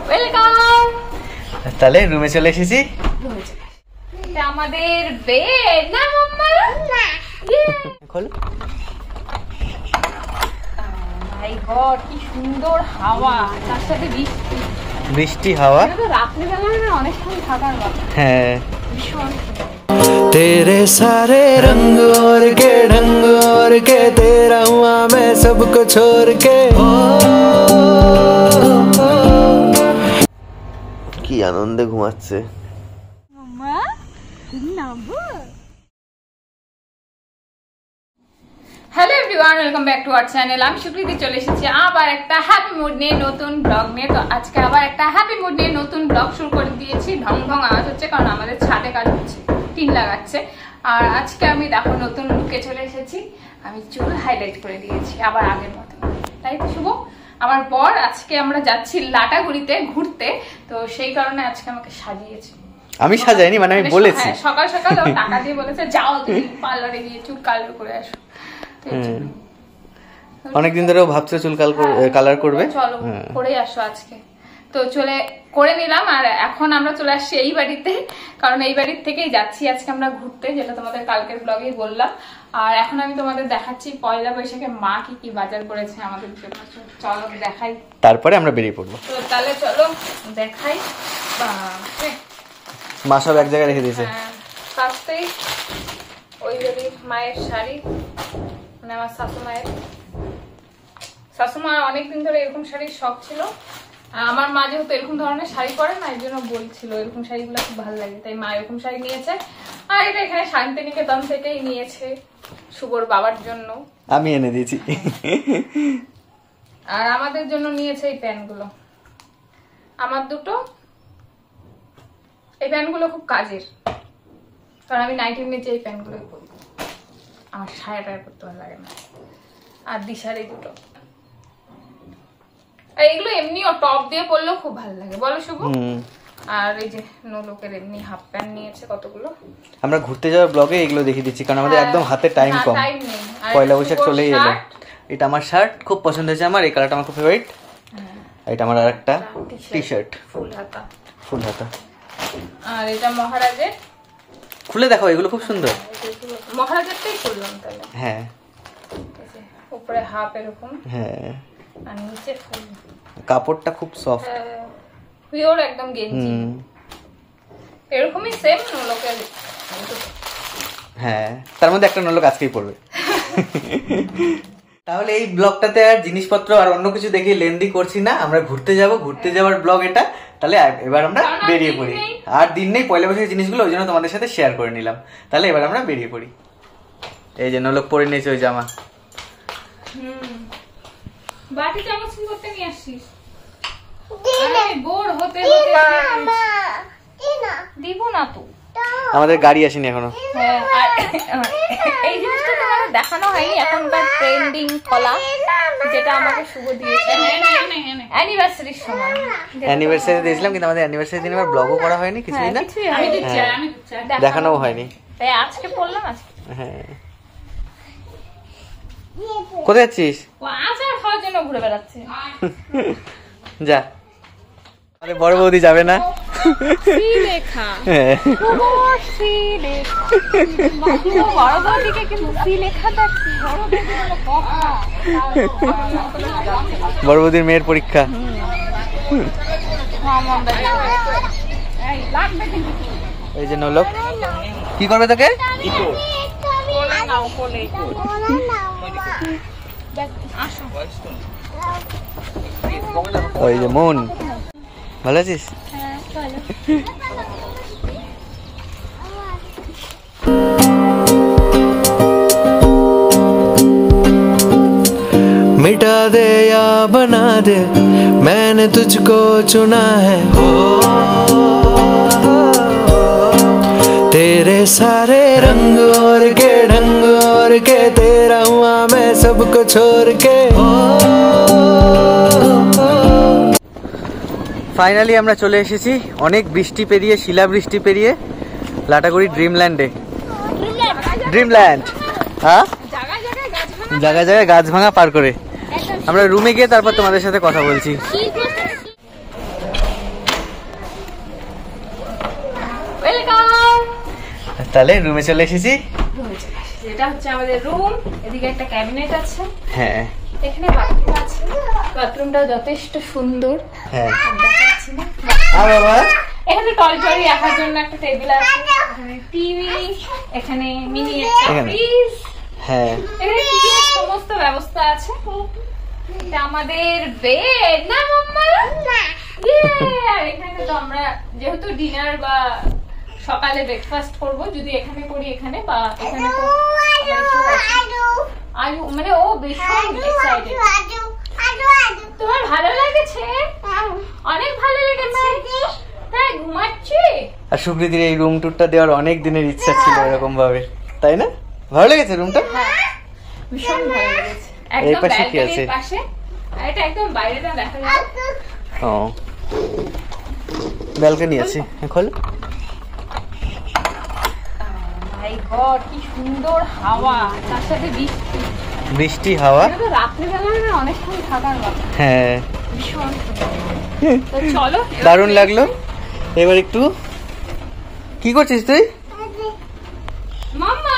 Welcome. তাহলে রুমে চলে এসেছি। এটা আমাদের বেড না মাম্মা? খোল। মাই গড, কি সুন্দর হাওয়া, তার সাথে বৃষ্টি। বৃষ্টি হাওয়া, রাত্রিবেলা অনেকক্ষণ থাকার কথা। হ্যাঁ, ভীষণ तेरे सारे रंग और के ढंग और के तेरा हुआ मैं सबको छोड़ के কি আনন্দে ঘুমাচ্ছে। মাম্মা নামবো। Hello everyone, welcome back to our channel. আমি সুপ্রীতি চলে এসেছি আবার একটা হ্যাপি মুড নিয়ে, নতুন ব্লগ নিয়ে। তো আজকে আবার একটা হ্যাপি মুড নিয়ে নতুন ব্লগ শুরু করে দিয়েছি। ঢং ঢং আওয়াজ হচ্ছে কারণ আমাদের ছাদে কাজ হচ্ছে, টিন লাগাচ্ছে। আর আজকে আমি দেখো নতুন লুকে চলে এসেছি। আমি চুল হাইলাইট করে দিয়েছি আবার আগের মতো, তাই তো শুভ? আমার বর আজকে আমরা যাচ্ছি লাটাগুড়িতে ঘুরতে, তো সেই কারণে আজকে আমাকে সাজিয়েছে। আমি সাজাইনি, মানে আমি বলেছি সকাল সকাল টাকা দিয়ে বলেছে যাও তুমি পার্লারে গিয়ে চুল কালার করে আসো। অনেকদিন ধরেও ভাবছে চুল কালার করবে, চলো করে আসো আজকে। তো চলে করে নিলাম। আর এখন আমরা চলে আসছি এই বাড়িতে, কারণ এই বাড়ির থেকেই যাচ্ছি আজকে আমরা ঘুরতে, যেটা তোমাদের কালকের ব্লগেই বললাম। আর এখন আমি তোমাদের দেখাচ্ছি পয়লা বৈশাখে মা কি কি বাজার করেছে আমাদের জন্য। চলো দেখাই, তারপরে আমরা বেরিয়ে পড়বো। তো তাহলে চলো দেখাই। মা সব এক জায়গায় রেখে দিয়েছে। ফার্স্টেই ওই বাড়ির মায়ের শাড়ি, মানে আমার শাশুমা অনেকদিন ধরে এরকম শাড়ির শখ ছিল। আমার মা যেহেতু এরকম ধরনের শাড়ি পরে না, এই জন্য বলছিল এরকম শাড়িগুলো খুব ভালো লাগে, তাই মা এরকম শাড়ি নিয়েছে। আর এটা এখানে শান্তিনিকেতন থেকেই নিয়েছে শুভর বাবার জন্য, আমি এনে দিয়েছি। আর আমাদের জন্য নিয়েছে এই প্যান্টগুলো, আমার দুটো। এই প্যান্টগুলো খুব কাজের, কারণ আমি নাইটির নিচে এই প্যান্টগুলোই পরি, আমার সায়াটা পরতে ভালো লাগে না। আর দিশার এই দুটো, আর এগুলো এমনিও টপ দিয়ে পরলেও খুব ভালো লাগে, বলো শুভ? আর এই যে নোলকের এমনি হাফ প্যান্ট নিয়েছে কতগুলো। আমরা ঘুরতে যাওয়ার ব্লগে এগুলো দেখিয়ে দিচ্ছি, কারণ আমাদের একদম হাতে টাইম কম। পয়লা বৈশাখ চলেই এলো। এটা আমার শার্ট, খুব পছন্দ হয়েছে আমার, এই কালারটা আমার খুব ফেভারিট। এটা আমার আরেকটা টি শার্ট, ফুল হাতা। আর এটা মহারাজের, খুলে দেখো, এগুলো খুব সুন্দর। মহারাজেরটাই করলাম তাহলে। হ্যাঁ, উপরে হাফ এরকম, হ্যাঁ, আর নিচে ফুল। কাপড়টা খুব সফট, পিওর একদম গেঞ্জি। এরকমই সেম নোলকের। হ্যাঁ, তার মধ্যে একটা নোলক আজকেই পড়বে। তাহলে এই ব্লগটাতে আর জিনিসপত্র আর অন্য কিছু দেখে লেন্দি করছি না, আমরা ঘুরতে যাওয়ার ব্লগ এটা। তাহলে এবার আমরা বেরিয়ে পড়ি। আর দিন নেই পয়লা বৈশাখের জিনিসগুলো, ওই জন্য তোমাদের সাথে শেয়ার করে নিলাম। তাহলে এবার আমরা বেরিয়ে পড়ি। এই যে নোলক পরে নিয়েছে ওই জামা। বাটি চামচ কি করতে নিয়ে আসছিস? দিব না তো, আমাদের গাড়ি আসেনি এখনো। এই জিনিসটা তোমাদের দেখানো হয়নি, এখনকার ট্রেন্ডিং কলা, যেটা আমাকে শুভ দিয়েছে অ্যানিভার্সারির সময়। অ্যানিভার্সারি দিয়েছিলাম, কিন্তু আমাদের অ্যানিভার্সারি দিন আবার ব্লগও করা হয়নি, কিছুই না, দেখানোও হয়নি। তাই আজকে পড়লাম। আজকে হ্যাঁ, কোথায় যাচ্ছিস? ও আচার খাওয়ার জন্য ঘুরে বেড়াচ্ছে। যা, আরে বড় বৌদি যাবে না। বড় বৌদির মেয়ের পরীক্ষা। এই যে নোলক কি করবে তোকে? ওই যে মন, ভালো আছিস? मिटा दे या बना दे मैंने तुझको चुना है हो तेरे सारे रंग और के ढंग और के तेरा हुआ मैं सबको छोड़ के ফাইনালি আমরা চলে এসেছি অনেক বৃষ্টি পেরিয়ে, শিলা বৃষ্টি পেরিয়ে লাটাগুড়ি ড্রিমল্যান্ডে। ড্রিমল্যান্ড, হ্যাঁ, জায়গায় জায়গায় গাছ ভাঙা পার করে আমরা রুমে গিয়ে তারপর তোমাদের সাথে কথা বলছি। তাহলে রুমে চলে এসেছি। এটা হচ্ছে আমাদের রুম, এদিকে একটা ক্যাবিনেট আছে, হ্যাঁ এখানে বাথরুম আছে, বাথরুমটা যথেষ্ট সুন্দর। হ্যাঁ দেখাচ্ছি না, বাবা এখানে টয়লেট রাখার জন্য একটা টেবিল আছে, এখানে টিভি, এখানে মিনি একটা ফ্রিজ, হ্যাঁ এখানে টিভির সমস্ত ব্যবস্থা আছে। এটা আমাদের বেড না মাম্মা? আর এখানে তো আমরা যেহেতু ডিনার বা সকালে ব্রেকফাস্ট করব, যদি এখানে করি এখানে বা এখানে তো আয়ু মানে ও ভীষণ এক্সাইটেড। তোমার ভালো লেগেছে? অনেক ভালো লেগেছে, তাই ঘুমাচ্ছি। আর সুপ্রীতির এই রুম টুরটা দেওয়ার অনেক দিনের ইচ্ছা ছিল এরকম ভাবে, তাই না? ভালো লেগেছে রুমটা? হ্যাঁ ভীষণ ভালো লেগেছে। এই একদম পাশে কি আছে? ব্যালকনির পাশে, আর এটা একদম বাইরেটা দেখা যাবে। ও ব্যালকনি আছে, খোল। মাই গড কি সুন্দর হাওয়া, তার সাথে বৃষ্টি, বৃষ্টি হাওয়া। এটা তো রাত্রিবেলা না অনেকক্ষণ থাকার কথা। হ্যাঁ ভীষণ তো চলো, দারুণ লাগলো। এবার একটু কি করছিস তুই? মাম্মা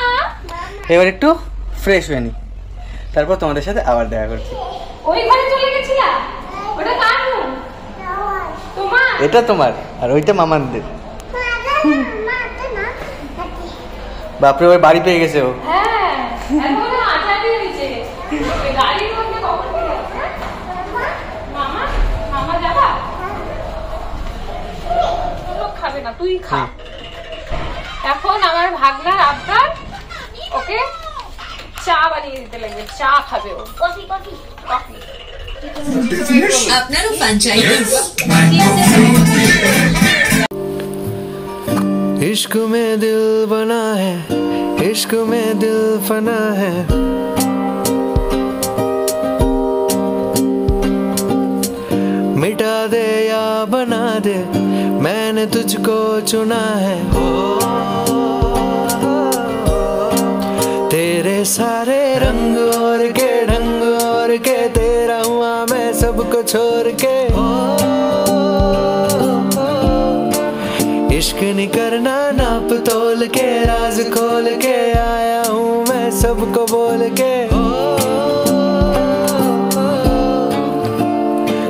এবার একটু ফ্রেশ হয়ে নি, তারপর তোমাদের সাথে আবার দেখা করছি। ওই ঘরে চলে গেছিলা? ওটা কার রুম? তোমার? এটা তোমার আর ওইটা মামাদের। বাপরে ওই বাড়ি পেয়ে গেছে ও। হ্যাঁ এখনো আটা দিয়ে দিয়েছে গাড়ির মধ্যে। কখন গেল মামা? মামা যাবা? লোক খাবে না, তুই খা। এখন আমার ভাগনার আবদার, ওকে চা বানিয়ে দিতে লাগবে, চা খাবে ও। কফি কফি কফি আপনারও পান চাই? इश्क में दिल बना है, इश्क में दिल फना है, मिटा दे या बना दे, मैंने तुझको चुना है। तेरे सारे रंग और के ढंग और के तेरा हुआ मैं सबको छोड़ के। इश्क नहीं करना नाप तोल के, राज खोल के आया हूँ मैं सबको बोल के।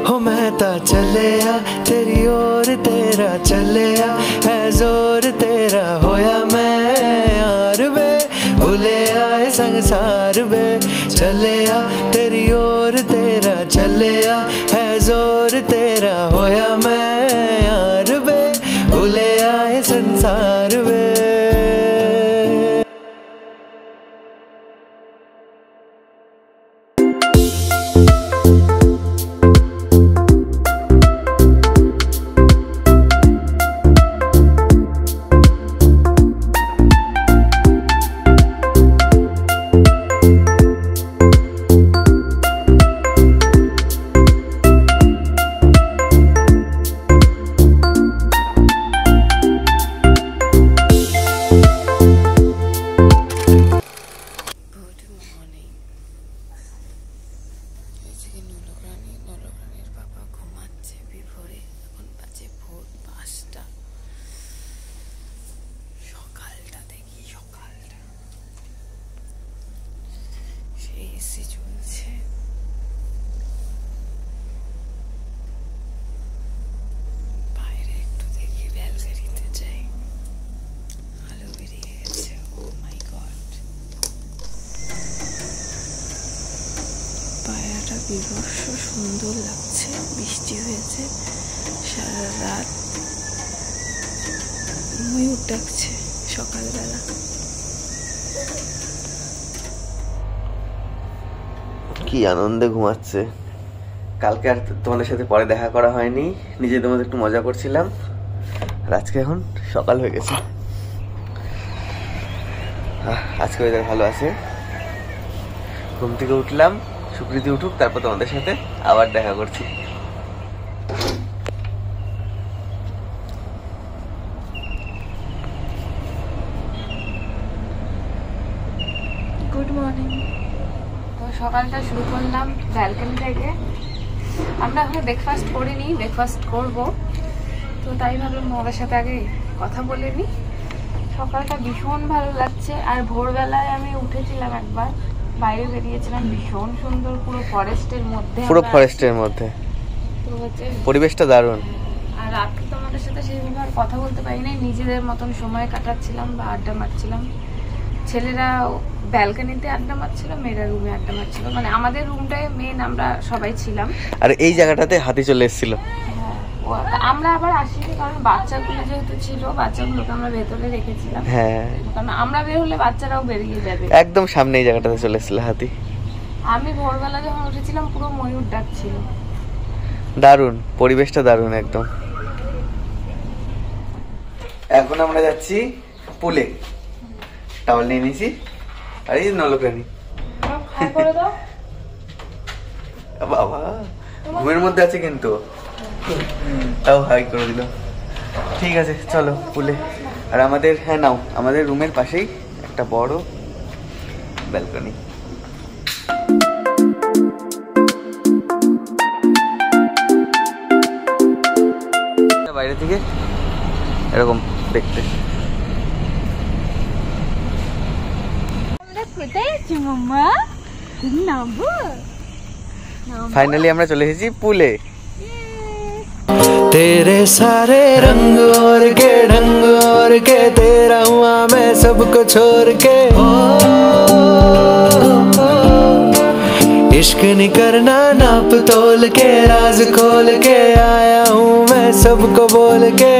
हो महता चले आ तेरी ओर, तेरा चले आ है जोर तेरा, होया मैं यार वे भूले आए संसार वे। चले आ तेरी ओर, तेरा चले आ है जोर तेरा, होया मैं यार वे भूले आए संसार वे। বিভৎস সুন্দর লাগছে, বৃষ্টি হয়েছে সারা রাত, ময়ূর ডাকছে সকালবেলা। কি আনন্দে ঘুমাচ্ছে। কালকে আর তোমাদের সাথে পরে দেখা করা হয়নি, নিজেদের মধ্যে একটু মজা করছিলাম, আর আজকে এখন সকাল হয়ে গেছে। আজকে ওয়েদার ভালো আছে। ঘুম থেকে উঠলাম, সুপ্রীতি উঠুক, তারপর তোমাদের সাথে আবার দেখা করছি। Good morning. তো সকালটা শুরু করলাম ব্যালকনি থেকে। আমরা এখন ব্রেকফাস্ট করিনি, ব্রেকফাস্ট করব, তো তাই ভাবলাম ওদের সাথে আগে কথা বলে নিই। সকালটা ভীষণ ভালো লাগছে। আর ভোরবেলায় আমি উঠেছিলাম একবার, বাইরে বেরিয়েছিলাম, ভীষণ সুন্দর, পুরো ফরেস্টের মধ্যে, পুরো ফরেস্টের মধ্যে, তো হচ্ছে পরিবেশটা দারুণ। আর রাত্রে তোমাদের সাথে সেইভাবে আর কথা বলতে পারি নাই, নিজেদের মতন সময় কাটাচ্ছিলাম বা আড্ডা মারছিলাম। ছেলেরা ব্যালকনিতে আড্ডা মারছিল, মেয়েরা রুমে আড্ডা মারছিল, মানে আমাদের রুমটায় মেন আমরা সবাই ছিলাম। আর এই জায়গাটাতে হাতি চলে এসেছিল। আমরা আবার আসিনি, কারণ বাচ্চাগুলো যেহেতু ছিল, বাচ্চাগুলোকে আমরা ভেতরে রেখেছিলাম। হ্যাঁ, কারণ আমরা বের হলে বাচ্চারাও বেরিয়ে যাবে। একদম সামনে এই জায়গাটাতে চলে এসেছিল হাতি। আমি ভোরবেলা যখন উঠেছিলাম পুরো ময়ূর ডাকছিল। দারুণ, পরিবেশটা দারুণ একদম। এখন আমরা যাচ্ছি পুলে, টাওয়াল নিয়ে নিয়েছি, আর এই নলপ্রাণী। বাবা ঘুমের মধ্যে আছে কিন্তু, তাও হাই করে দিল। ঠিক আছে চলো পুলে। আর আমাদের, হ্যাঁ নাও, আমাদের রুমের পাশেই একটা বড় ব্যালকনি। বাইরে থেকে এরকম দেখতে। ফাইনালি আমরা চলে এসেছি পুলে। तेरे सारे रंग और के ढंग और के तेरा हुआ मैं सबको छोड़ के। इश्क नहीं करना नाप तोल के, राज खोल के आया हूँ मैं सबको बोल के।